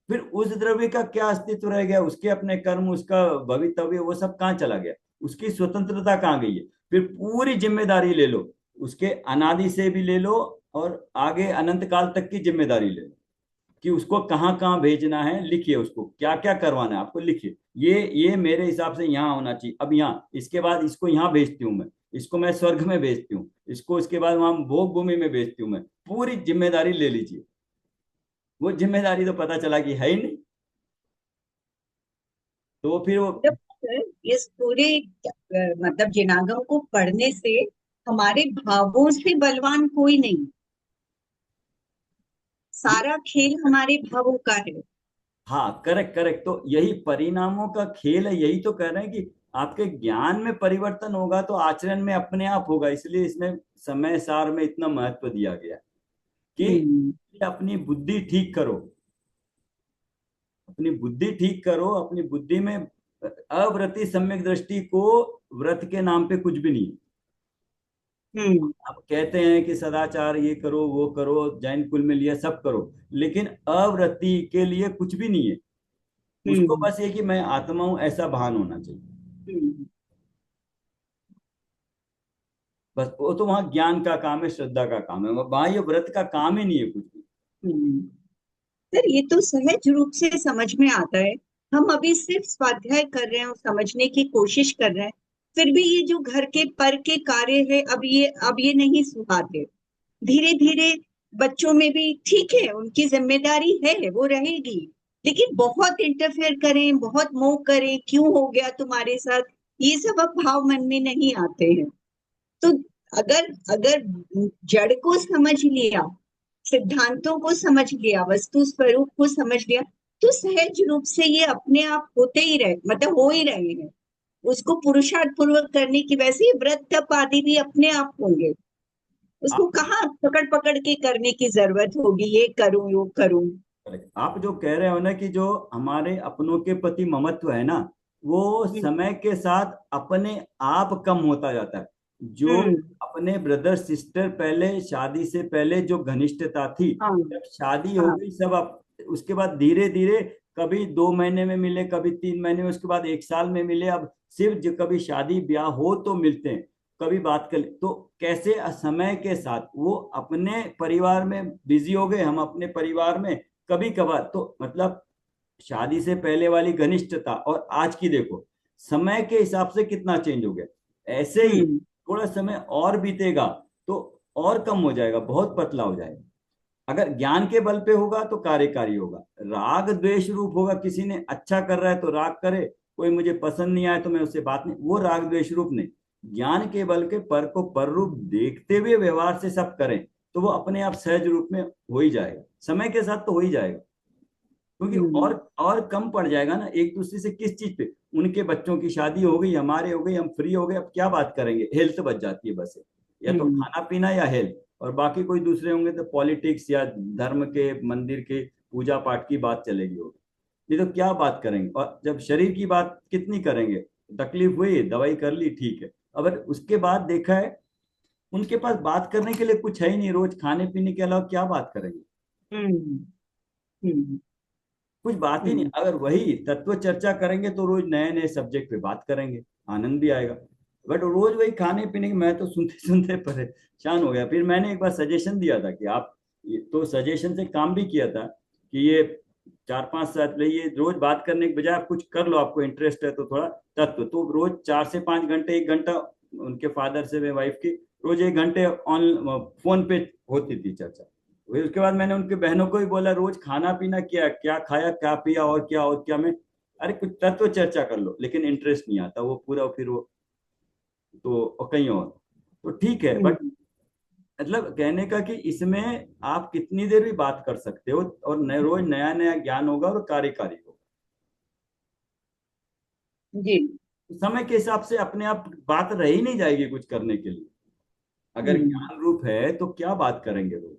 फिर उस द्रव्य का क्या अस्तित्व रह गया, उसके अपने कर्म, उसका भवितव्य, वो सब कहाँ चला गया, उसकी स्वतंत्रता कहाँ गई है। फिर पूरी जिम्मेदारी ले लो, उसके अनादि से भी ले लो और आगे अनंत काल तक की जिम्मेदारी ले लो कि उसको कहाँ कहाँ भेजना है, लिखिए उसको क्या क्या करवाना है आपको, लिखिए ये मेरे हिसाब से यहाँ होना चाहिए, अब यहाँ, इसके बाद इसको यहाँ भेजती हूँ मैं, इसको मैं स्वर्ग में भेजती हूँ, इसको इसके बाद वहां भोग भूमि में भेजती हूँ मैं, पूरी जिम्मेदारी ले लीजिए। वो जिम्मेदारी तो पता चला कि है ही नहीं, तो फिर वो जब इस पूरे मतलब जिनागम को पढ़ने से हमारे भावों से बलवान कोई नहीं, सारा खेल हमारे भावों का है। हाँ, करेक्ट करेक्ट, तो यही परिणामों का खेल है, यही तो कह रहे हैं कि आपके ज्ञान में परिवर्तन होगा तो आचरण में अपने आप होगा, इसलिए इसमें समय सार में इतना महत्व दिया गया हम्म कि अपनी बुद्धि ठीक करो, अपनी बुद्धि ठीक करो, अपनी बुद्धि में अव्रति सम्यक दृष्टि को, व्रत के नाम पे कुछ भी नहीं है। हम्म आप कहते हैं कि सदाचार ये करो वो करो, जैन कुल में लिया सब करो, लेकिन अव्रति के लिए कुछ भी नहीं है। उसको हम्म बस ये कि मैं आत्मा हूं ऐसा भान होना चाहिए, हम्म बस। वो तो वहां ज्ञान का काम है, श्रद्धा का काम है, वहां ये व्रत का काम ही नहीं है कुछ भी। हम्म। सर ये तो सहज रूप से समझ में आता है। हम अभी सिर्फ स्वाध्याय कर रहे हैं और समझने की कोशिश कर रहे हैं, फिर भी ये जो घर के पर के कार्य है अब ये नहीं सुहाते। धीरे धीरे बच्चों में भी ठीक है, उनकी जिम्मेदारी है, वो रहेगी, लेकिन बहुत इंटरफेयर करें, बहुत मोह करें, क्यों हो गया तुम्हारे साथ, ये सब अब भाव मन में नहीं आते हैं। तो अगर अगर जड़ को समझ लिया, सिद्धांतों को समझ लिया, वस्तु स्वरूप को समझ लिया, तो सहज रूप से ये अपने आप होते ही रहे, मतलब हो ही रहे हैं। उसको पुरुषार्थ पूर्वक करने की, वैसे ही व्रत तप आदि भी अपने आप होंगे। उसको आप कहाँ पकड़ पकड़ के करने की जरूरत होगी, ये करूं वो करूं। आप जो कह रहे हो ना कि जो हमारे अपनों के प्रति ममत्व है ना, वो हम्म समय के साथ अपने आप कम होता जाता है। जो हम्म, अपने ब्रदर सिस्टर, पहले शादी से पहले जो घनिष्ठता थी, हाँ जब शादी हो हाँ गई सब, अब उसके बाद धीरे धीरे कभी 2 महीने में मिले, कभी 3 महीने में, उसके बाद 1 साल में मिले, अब सिर्फ जो कभी शादी ब्याह हो तो मिलते हैं, कभी बात कर तो कैसे समय के साथ वो अपने परिवार में बिजी हो गए, हम अपने परिवार में कभी कभार, तो मतलब शादी से पहले वाली घनिष्ठता और आज की देखो, समय के हिसाब से कितना चेंज हो गया। ऐसे ही हम्म थोड़ा समय और बीतेगा तो और कम हो जाएगा, बहुत पतला हो जाएगा। अगर ज्ञान के बल पे होगा तो कार्यकारी होगा, राग द्वेष रूप होगा, किसी ने अच्छा कर रहा है तो राग करे, कोई मुझे पसंद नहीं आया तो मैं उससे बात नहीं, वो राग द्वेष रूप नहीं। ज्ञान के बल के पर को पर रूप देखते हुए व्यवहार से सब करें तो वो अपने आप सहज रूप में हो ही जाएगा, समय के साथ तो हो ही जाएगा। क्योंकि हम्म और कम पड़ जाएगा ना एक दूसरे से, किस चीज पे, उनके बच्चों की शादी हो गई, हमारे हो गई, हम फ्री हो गए, अब क्या बात करेंगे, हेल्थ बच जाती है बस, या तो हम्म खाना पीना या हेल्थ, और बाकी कोई दूसरे होंगे तो पॉलिटिक्स या धर्म के, मंदिर के पूजा पाठ की बात चलेगी होगी, नहीं तो क्या बात करेंगे, और जब शरीर की बात कितनी करेंगे, तकलीफ हुई, दवाई कर ली, ठीक है। अगर उसके बाद देखा है उनके पास बात करने के लिए कुछ है ही नहीं, रोज खाने पीने के अलावा क्या बात करेंगे? हम्म। हम्म। कुछ बात ही नहीं। हम्म। अगर वही तत्व चर्चा करेंगे तो रोज नए नए सब्जेक्ट पे बात करेंगे, आनंद भी आएगा। बट रोज वही खाने पीने की, मैं तो सुनते सुनते परेशान हो गया। फिर मैंने एक बार सजेशन दिया था कि आप तो सजेशन से काम भी किया था कि ये 4-5 साल पहले ये रोज बात करने के बजाय आप कुछ कर लो, आपको इंटरेस्ट है तो थोड़ा तत्व, तो रोज 4 से 5 घंटे, 1 घंटा उनके फादर से, मेरे वाइफ की, रोज 1 घंटे ऑन फोन पे होती थी चर्चा। फिर उसके बाद मैंने उनके बहनों को भी बोला रोज खाना पीना क्या क्या खाया क्या पिया और क्या में, अरे कुछ तत्व चर्चा कर लो, लेकिन इंटरेस्ट नहीं आता, वो पूरा फिर वो तो और कहीं और। तो ठीक है, बट हम्म। मतलब कहने का कि इसमें आप कितनी देर भी बात कर सकते हो और नए रोज नया नया ज्ञान होगा और कार्यकारी होगा। जी। समय के हिसाब से अपने आप बात रह ही नहीं जाएगी कुछ करने के लिए। अगर हम्म। ज्ञान रूप है तो क्या बात करेंगे रोज?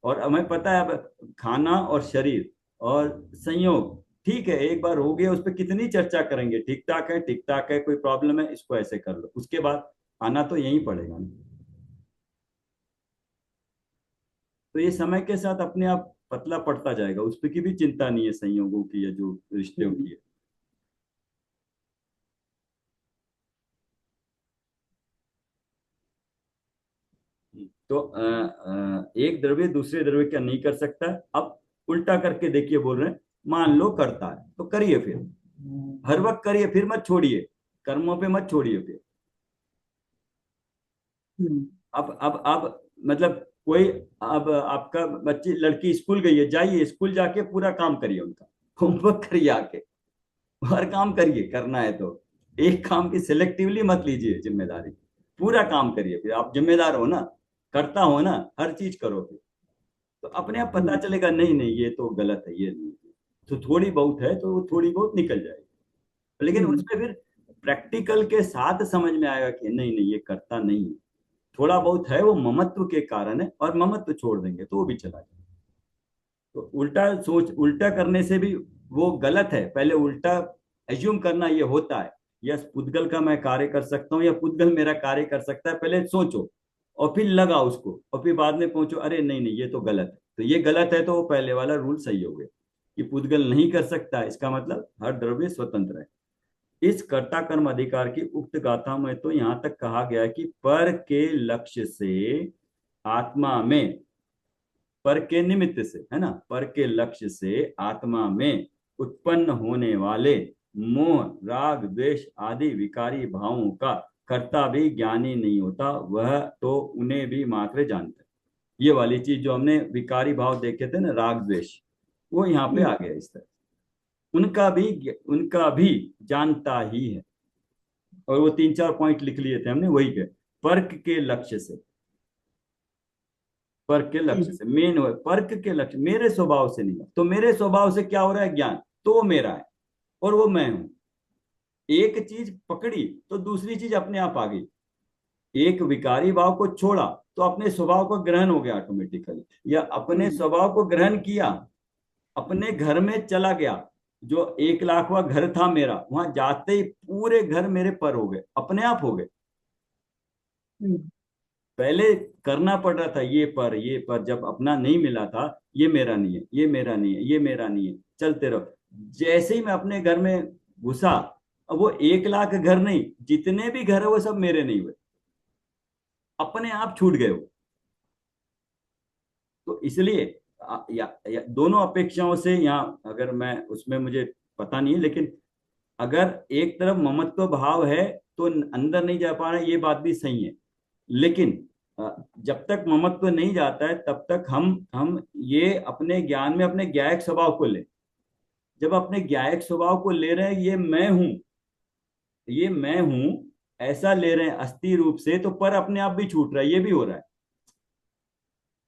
और हमें पता है अब खाना और शरीर और संयोग, ठीक है एक बार हो गया, उस पर कितनी चर्चा करेंगे, ठीक ठाक है, ठीक ठाक है, कोई प्रॉब्लम है, इसको ऐसे कर लो, उसके बाद आना तो यही पड़ेगा ना। तो ये समय के साथ अपने आप पतला पड़ता जाएगा, उस पर की भी चिंता नहीं है, संयोगों की या जो रिश्तों हम्म। की है। तो एक द्रव्य दूसरे द्रव्य क्या नहीं कर सकता? अब उल्टा करके देखिए, बोल रहे हैं मान लो करता है तो करिए, फिर हर वक्त करिए, फिर मत छोड़िए, कर्मों पे मत छोड़िए फिर। हम्म। अब मतलब कोई, अब आपका बच्ची लड़की स्कूल गई है, जाइए स्कूल जाके पूरा काम करिए, उनका होमवर्क करिए आके, हर काम करिए, करना है तो एक काम की सिलेक्टिवली मत लीजिए जिम्मेदारी, पूरा काम करिए, फिर आप जिम्मेदार हो ना, करता हो ना, हर चीज करो फिर। तो अपने आप पता हम्म। चलेगा, नहीं नहीं ये तो गलत है, ये नहीं, तो थोड़ी बहुत है तो वो थोड़ी बहुत निकल जाएगी। लेकिन हम्म। उसमें फिर प्रैक्टिकल के साथ समझ में आएगा कि नहीं नहीं ये करता नहीं है, थोड़ा बहुत है वो ममत्व के कारण है, और ममत्व छोड़ देंगे तो वो भी चला जाएगा। तो उल्टा सोच, उल्टा करने से भी वो गलत है। पहले उल्टा एज्यूम करना ये होता है, यस पुद्गल का मैं कार्य कर सकता हूँ या पुद्गल मेरा कार्य कर सकता है, पहले सोचो और फिर लगा उसको, और फिर बाद में पहुंचो अरे नहीं नहीं ये तो गलत है, तो ये गलत है तो वो पहले वाला रूल सही हो गया कि पुद्गल नहीं कर सकता, इसका मतलब हर द्रव्य स्वतंत्र है। इस कर्ता कर्म अधिकार की उक्त गाथा में तो यहां तक कहा गया कि पर के लक्ष्य से आत्मा में, पर के निमित्त से है ना, पर के लक्ष्य से आत्मा में उत्पन्न होने वाले मोह राग द्वेष आदि विकारी भावों का कर्ता भी ज्ञानी नहीं होता, वह तो उन्हें भी मात्र जानता है। ये वाली चीज जो हमने विकारी भाव देखे थे ना, राग द्वेष, वो यहाँ पे आ हम्म। गया इस तरह। उनका भी जानता ही है। और वो 3-4 पॉइंट लिख लिए थे हमने, वही के पर्क के लक्ष्य से, पर्क के लक्ष्य हम्म। से मेन हो, पर्क के लक्ष्य मेरे स्वभाव से नहीं, तो मेरे स्वभाव से क्या हो रहा है, ज्ञान, तो वो मेरा है और वो मैं हूं। एक चीज पकड़ी तो दूसरी चीज अपने आप आ गई, एक विकारी भाव को छोड़ा तो अपने स्वभाव का ग्रहण हो गया ऑटोमेटिकली, या अपने हम्म। स्वभाव को ग्रहण किया, अपने घर में चला गया, जो 1 लाखवां घर था मेरा, वहां जाते ही पूरे घर मेरे पर हो गए, अपने आप हो गए। हम्म। पहले करना पड़ रहा था ये पर जब अपना नहीं मिला था, ये मेरा नहीं है, ये मेरा नहीं है, ये मेरा नहीं है, चलते रहो। जैसे ही मैं अपने घर में घुसा, अब वो 1 लाख घर नहीं, जितने भी घर है वो सब मेरे नहीं हुए, अपने आप छूट गए वो। तो इसलिए या दोनों अपेक्षाओं से यहाँ, अगर मैं उसमें मुझे पता नहीं है, लेकिन अगर एक तरफ ममत्व भाव है तो अंदर नहीं जा पा रहा है, ये बात भी सही है। लेकिन जब तक ममत्व नहीं जाता है तब तक हम ये अपने ज्ञान में अपने ज्ञायक स्वभाव को ले, जब अपने ज्ञायक स्वभाव को ले रहे हैं, ये मैं हूं, ये मैं हूं, ऐसा ले रहे हैं अस्थि रूप से, तो पर अपने आप भी छूट रहा है, ये भी हो रहा है।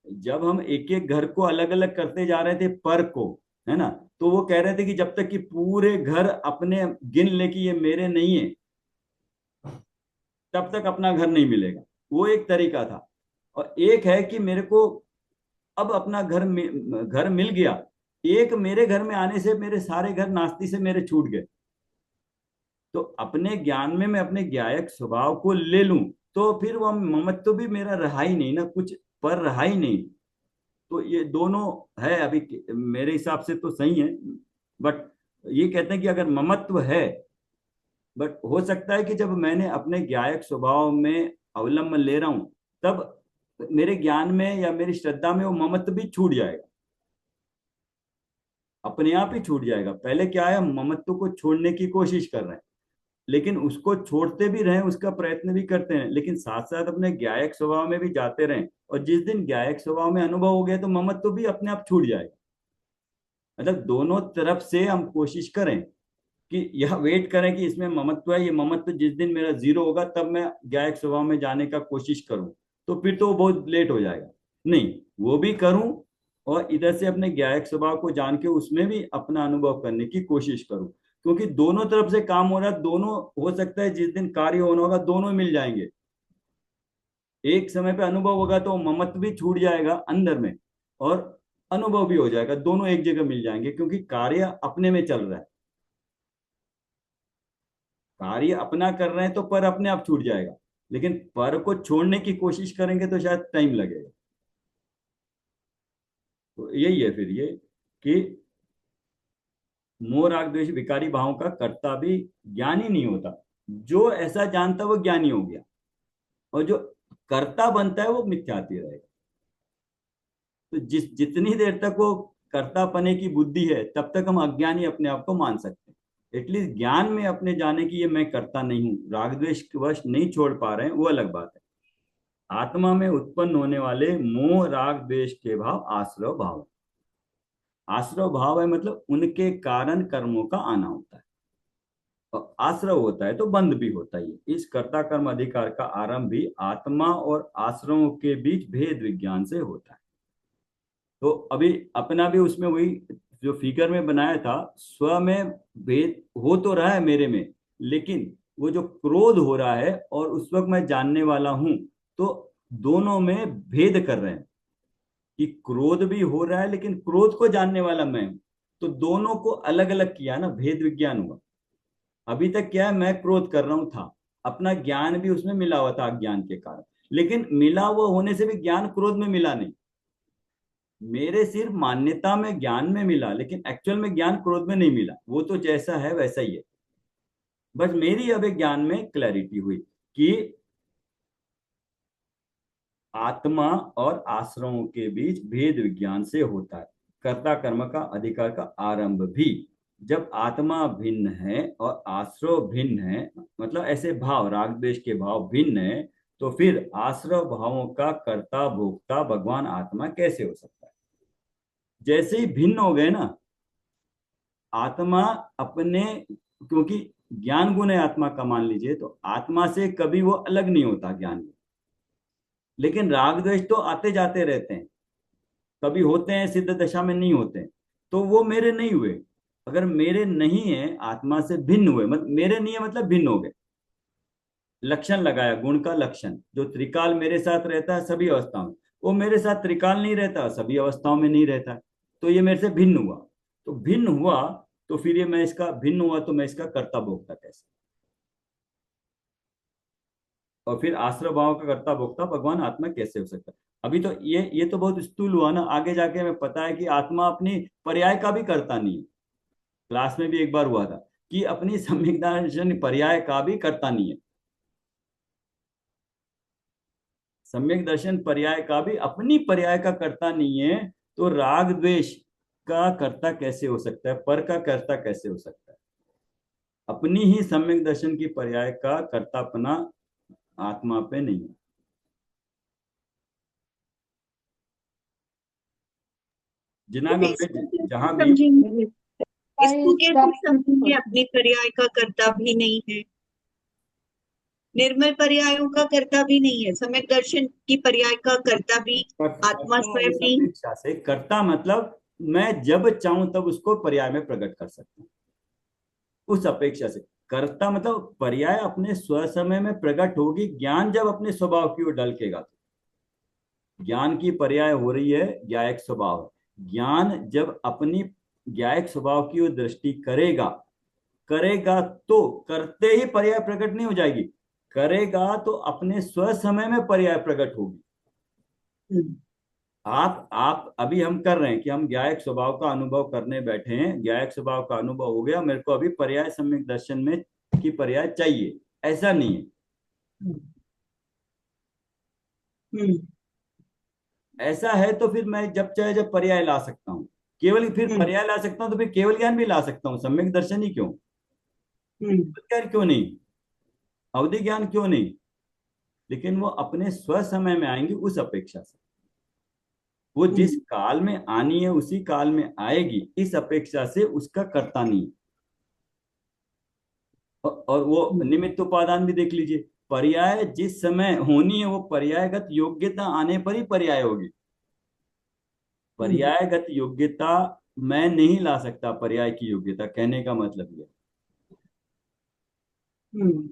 जब हम एक एक घर को अलग अलग करते जा रहे थे पर को, है ना, तो वो कह रहे थे कि जब तक कि पूरे घर अपने गिन ले कि ये मेरे नहीं है, तब तक अपना घर नहीं मिलेगा। वो एक तरीका था। और एक है कि मेरे को अब अपना घर मिल गया, एक मेरे घर में आने से मेरे सारे घर नास्ती से मेरे छूट गए। तो अपने ज्ञान में मैं अपने ज्ञायक स्वभाव को ले लूं, तो फिर वह ममत्व भी मेरा रहा ही नहीं ना, कुछ पर रहा ही नहीं। तो ये दोनों है अभी मेरे हिसाब से तो सही है। बट ये कहते हैं कि अगर ममत्व है, बट हो सकता है कि जब मैंने अपने ज्ञायक स्वभाव में अवलंबन ले रहा हूं, तब मेरे ज्ञान में या मेरी श्रद्धा में वो ममत्व भी छूट जाएगा, अपने आप ही छूट जाएगा। पहले क्या है, हम ममत्व को छोड़ने की कोशिश कर रहे हैं, लेकिन उसको छोड़ते भी रहे, उसका प्रयत्न भी करते हैं, लेकिन साथ साथ अपने ज्ञायक स्वभाव में भी जाते रहें। और जिस दिन ज्ञायक स्वभाव में अनुभव हो गया तो ममत्व भी अपने आप छूट जाएगा। मतलब दोनों तरफ से हम कोशिश करें कि यह वेट करें कि इसमें ममत्व है, ये ममत्व जिस दिन मेरा जीरो होगा तब मैं गायक स्वभाव में जाने का कोशिश करूं, तो फिर तो वो बहुत लेट हो जाएगा। नहीं, वो भी करूं और इधर से अपने गायक स्वभाव को जान के उसमें भी अपना अनुभव करने की कोशिश करूं, क्योंकि दोनों तरफ से काम हो रहा है। दोनों हो सकता है जिस दिन कार्य होना होगा दोनों मिल जाएंगे। एक समय पे अनुभव होगा तो ममत्व भी छूट जाएगा अंदर में, और अनुभव भी हो जाएगा, दोनों एक जगह मिल जाएंगे, क्योंकि कार्य अपने में चल रहा है। कार्य अपना कर रहे हैं तो पर अपने आप छूट जाएगा, लेकिन पर को छोड़ने की कोशिश करेंगे तो शायद टाइम लगेगा। तो यही है फिर ये कि मोह राग द्वेष विकारी भावों का कर्ता भी ज्ञानी नहीं होता। जो ऐसा जानता है वो ज्ञानी हो गया, और जो कर्ता बनता है वो मिथ्याती रहेगा। तो जितनी देर तक वो कर्ता पने की बुद्धि है तब तक हम अज्ञानी अपने आप को मान सकते हैं। एटलीस्ट ज्ञान में अपने जाने की ये मैं करता नहीं हूं, राग द्वेष वश नहीं छोड़ पा रहे हैं, वो अलग बात है। आत्मा में उत्पन्न होने वाले मोह राग द्वेष के भाव आश्रव भाव है। आश्रव भाव है मतलब उनके कारण कर्मों का आना होता है, और आश्रव होता है तो बंध भी होता ही है। इस कर्ता कर्म अधिकार का आरंभ भी आत्मा और आश्रवों के बीच भेद विज्ञान से होता है। तो अभी अपना भी उसमें वही जो फिगर में बनाया था, स्व में भेद हो तो रहा है मेरे में, लेकिन वो जो क्रोध हो रहा है और उस वक्त मैं जानने वाला हूं, तो दोनों में भेद कर रहे हैं कि क्रोध भी हो रहा है लेकिन क्रोध को जानने वाला मैं हूं। तो दोनों को अलग अलग किया ना, भेद विज्ञान हुआ। अभी तक क्या है, मैं क्रोध कर रहा हूं था, अपना ज्ञान भी उसमें मिला हुआ था अज्ञान के कारण, लेकिन मिला हुआ होने से भी ज्ञान क्रोध में मिला नहीं। मेरे सिर्फ मान्यता में ज्ञान में मिला, लेकिन एक्चुअल में ज्ञान क्रोध में नहीं मिला। वो तो जैसा है वैसा ही है। बस मेरी अब एक ज्ञान में क्लैरिटी हुई कि आत्मा और आश्रमों के बीच भेद विज्ञान से होता है। कर्ता कर्म का अधिकार का आरंभ भी जब आत्मा भिन्न है और आश्रव भिन्न है, मतलब ऐसे भाव राग द्वेष के भाव भिन्न है, तो फिर आश्रव भावों का कर्ता भोक्ता भगवान आत्मा कैसे हो सकता है। जैसे ही भिन्न हो गए ना, आत्मा अपने, क्योंकि ज्ञान गुण है आत्मा का, मान लीजिए, तो आत्मा से कभी वो अलग नहीं होता ज्ञान में। लेकिन राग द्वेष तो आते जाते रहते हैं, कभी होते हैं सिद्ध दशा में नहीं होते हैं, तो वो मेरे नहीं हुए। अगर मेरे नहीं है, आत्मा से भिन्न हुए, मतलब मेरे नहीं है मतलब भिन्न हो गए। लक्षण लगाया, गुण का लक्षण, जो त्रिकाल मेरे साथ रहता है सभी अवस्थाओं में, वो मेरे साथ त्रिकाल नहीं रहता, सभी अवस्थाओं में नहीं रहता, तो ये मेरे से भिन्न हुआ। तो भिन्न हुआ तो फिर ये मैं इसका भिन्न हुआ तो मैं इसका कर्ता भोक्ता कैसे। और फिर आश्रय भाव का कर्ता भोक्ता भगवान आत्मा कैसे हो सकता है। अभी तो ये तो बहुत स्थूल हुआ ना, आगे जाके हमें पता है कि आत्मा अपनी पर्याय का भी करता नहीं है। क्लास में भी एक बार हुआ था कि अपनी सम्यक दर्शन पर्याय का भी करता नहीं है। सम्यक दर्शन पर्याय का भी अपनी पर्याय का करता नहीं है, तो राग द्वेष का कर्ता कैसे हो सकता है, पर का कर्ता कैसे हो सकता है। अपनी ही सम्यक दर्शन की पर्याय का कर्तापना आत्मा पे नहीं है। जिना तो इसको कैसे जहां भी समझेंगे, इसको इसका कैसे समझेंगे अपने पर्याय का कर्ता भी नहीं है, निर्मल पर्यायों का कर्ता भी नहीं है, सम्यक दर्शन की पर्याय का कर्ता भी आत्मा कर्ता स्वयं इस नहीं है। अपेक्षा से, कर्ता मतलब मैं जब चाहूं तब उसको पर्याय में प्रकट कर सकता हूं, उस अपेक्षा से। कर्ता मतलब पर्याय अपने स्व समय में प्रकट होगी, ज्ञान जब अपने स्वभाव की ओर ढलकेगा तो। ज्ञान की पर्याय हो रही है ज्ञायक स्वभाव। ज्ञान जब अपनी ज्ञायक स्वभाव की ओर दृष्टि करेगा करेगा तो करते ही पर्याय प्रकट नहीं हो जाएगी, करेगा तो अपने स्व समय में पर्याय प्रकट होगी। हम्म, आप अभी हम कर रहे हैं कि हम ज्ञायक स्वभाव का अनुभव करने बैठे हैं, ज्ञायक स्वभाव का अनुभव हो गया, मेरे को अभी पर्याय सम्यक दर्शन में की पर्याय चाहिए, ऐसा नहीं है। हम्म, हम्म, ऐसा है तो फिर मैं जब चाहे जब पर्याय ला सकता हूँ, केवल फिर हम्म, पर्याय ला सकता हूँ तो फिर केवल ज्ञान भी ला सकता हूँ, सम्यक दर्शन ही क्यों, हम्म, ज्ञान क्यों नहीं, अवधि ज्ञान क्यों नहीं, लेकिन वो अपने स्व समय में आएंगे उस अपेक्षा से। वो जिस हम्म, काल में आनी है उसी काल में आएगी, इस अपेक्षा से उसका कर्ता नहीं। और वो हम्म, निमित्त उपादान भी देख लीजिए, पर्याय जिस समय होनी है वो पर्यायगत योग्यता आने पर ही पर्याय होगी। हम्म, पर्यायगत योग्यता मैं नहीं ला सकता, पर्याय की योग्यता, कहने का मतलब ये। हम्म,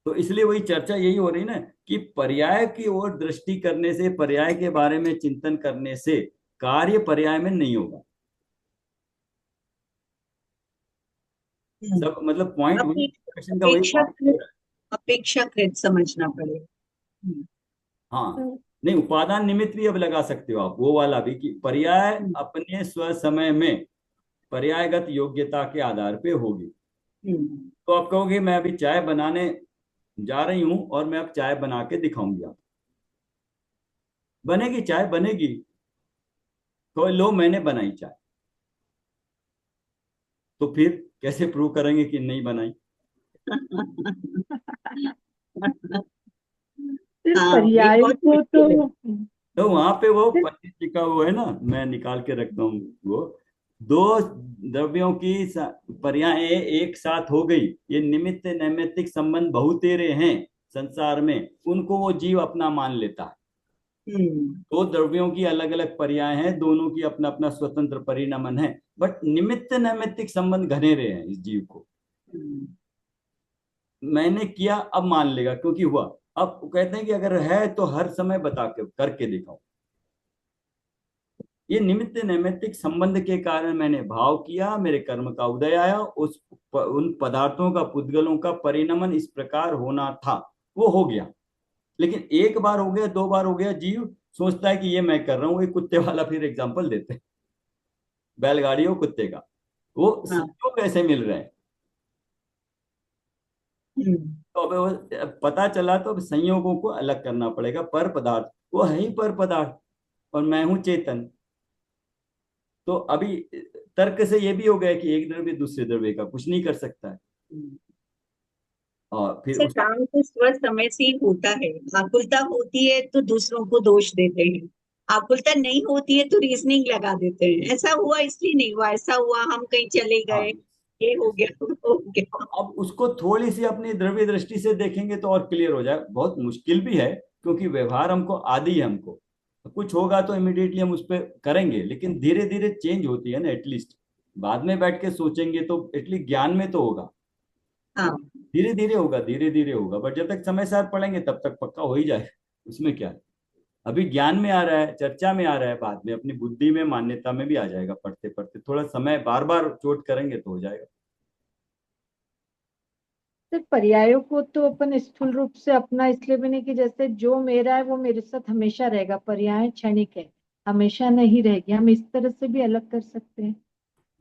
तो इसलिए वही चर्चा यही हो रही ना कि पर्याय की ओर दृष्टि करने से, पर्याय के बारे में चिंतन करने से कार्य पर्याय में नहीं होगा। हम्म। सब मतलब पॉइंट वही, क्वेश्चन का वही पॉइंट हो अपेक्षाकृत रहा है। अपेक्षाकृत समझना पड़ेगा। हाँ, नहीं उपादान निमित्त भी अब लगा सकते हो आप, वो वाला भी कि पर्याय हम्म, अपने स्व समय में पर्यायगत योग्यता के आधार पे होगी। हम्म, तो आप कहोगे मैं अभी चाय बनाने जा रही हूं और मैं अब चाय बना के दिखाऊंगी, आप बनेगी चाय बनेगी, तो लो मैंने बनाई चाय, तो फिर कैसे प्रूव करेंगे कि नहीं बनाई। सिर्फ हाँ, ये पर्यायों बहुत को मुश्किल है। तो तो वहां पे वो सिर्फ पंडित जी का वो है ना, मैं निकाल के रखता हूँ वो, दो द्रव्यों की पर्याय एक साथ हो गई, ये निमित्त नैमित्तिक संबंध बहुतेरे हैं संसार में, उनको वो जीव अपना मान लेता है। हम्म, दो द्रव्यों की अलग अलग पर्याय हैं, दोनों की अपना अपना स्वतंत्र परिणमन है, बट निमित्त नैमित्तिक संबंध घनेरे हैं इस जीव को। हम्म, मैंने किया अब मान लेगा क्योंकि हुआ। अब वो कहते हैं कि अगर है तो हर समय बता के करके दिखाओ। ये निमित्त नैमित्तिक संबंध के कारण मैंने भाव किया, मेरे कर्म का उदय आया, उन पदार्थों का, पुद्गलों का परिणमन इस प्रकार होना था, वो हो गया। लेकिन एक बार हो गया, दो बार हो गया, जीव सोचता है कि ये मैं कर रहा हूँ, एक कुत्ते वाला फिर एग्जांपल देते हैं, बैलगाड़ी और कुत्ते का, वो हाँ, संयोग कैसे मिल रहे हैं। हम्म, तो अब वो पता चला तो अब संयोगों को अलग करना पड़ेगा, पर पदार्थ वो है ही पर पदार्थ, और मैं हूं चेतन। तो अभी तर्क से ये भी हो गया कि एक द्रव्य दूसरे द्रव्य का कुछ नहीं कर सकता है, हम्म। और फिर सर, उस काम तो स्व समय से ही होता है। आकुलता होती है तो दूसरों को दोष देते हैं, आकुलता नहीं होती है तो रीजनिंग लगा देते हैं, ऐसा हुआ इसलिए नहीं हुआ, ऐसा हुआ हम कहीं चले गए, हाँ, ये हो गया वो हो गया। अब उसको थोड़ी सी अपनी द्रव्य दृष्टि से देखेंगे तो और क्लियर हो जाए, बहुत मुश्किल भी है क्योंकि व्यवहार हमको आदि है, हमको कुछ होगा तो इमिडिएटली हम उस पर करेंगे, लेकिन धीरे धीरे चेंज होती है ना, एटलीस्ट बाद में बैठ के सोचेंगे तो एटलीस्ट ज्ञान में तो होगा, हाँ, धीरे धीरे होगा, धीरे धीरे होगा, बट जब तक समय साथ पढ़ेंगे तब तक पक्का हो ही जाए, उसमें क्या है। अभी ज्ञान में आ रहा है, चर्चा में आ रहा है, बाद में अपनी बुद्धि में, मान्यता में भी आ जाएगा, पढ़ते पढ़ते थोड़ा समय बार बार चोट करेंगे तो हो जाएगा। सिर्फ पर्यायों को तो अपन स्थूल रूप से अपना इसलिए भी नहीं कि जैसे जो मेरा है वो मेरे साथ हमेशा रहेगा, पर्याय क्षणिक है, हमेशा नहीं रहेगी, हम इस तरह से भी अलग कर सकते हैं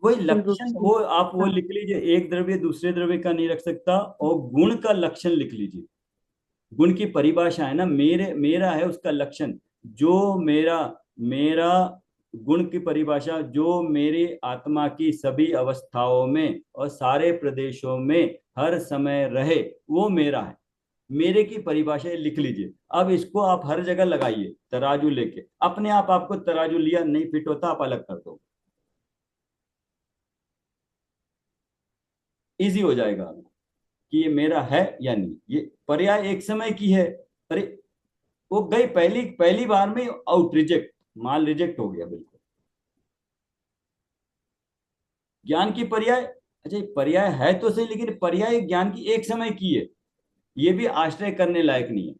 वही स्थूल रूप लक्षण, से। वो आप वो हाँ। लिख लीजिए, एक द्रव्य दूसरे द्रव्य का नहीं रख सकता, और गुण का लक्षण लिख लीजिए। गुण की परिभाषा है ना, मेरे मेरा है उसका लक्षण, जो मेरा, मेरा गुण की परिभाषा जो मेरी आत्मा की सभी अवस्थाओं में और सारे प्रदेशों में हर समय रहे, वो मेरा है। मेरे की परिभाषा ये लिख लीजिए। अब इसको आप हर जगह लगाइए तराजू लेके, अपने आप आपको तराजू लिया नहीं फिट होता आप अलग कर दो, इजी हो जाएगा कि ये मेरा है या नहीं, ये पर्याय एक समय की है। अरे वो गई पहली पहली बार में आउट, रिजेक्ट, माल रिजेक्ट हो गया बिल्कुल। ज्ञान की पर्याय, अच्छा ये पर्याय है तो सही, लेकिन पर्याय ज्ञान की एक समय की है, ये भी आश्रय करने लायक नहीं है।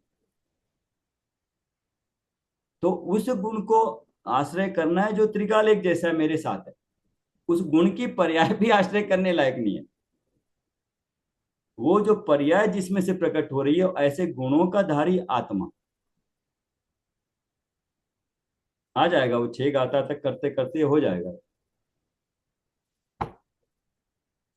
तो उस गुण को आश्रय करना है जो त्रिकाल एक जैसा है मेरे साथ है, उस गुण की पर्याय भी आश्रय करने लायक नहीं है। वो जो पर्याय जिसमें से प्रकट हो रही है, ऐसे गुणों का धारी आत्मा। आ जाएगा वो 6 गाथा तक करते करते हो जाएगा।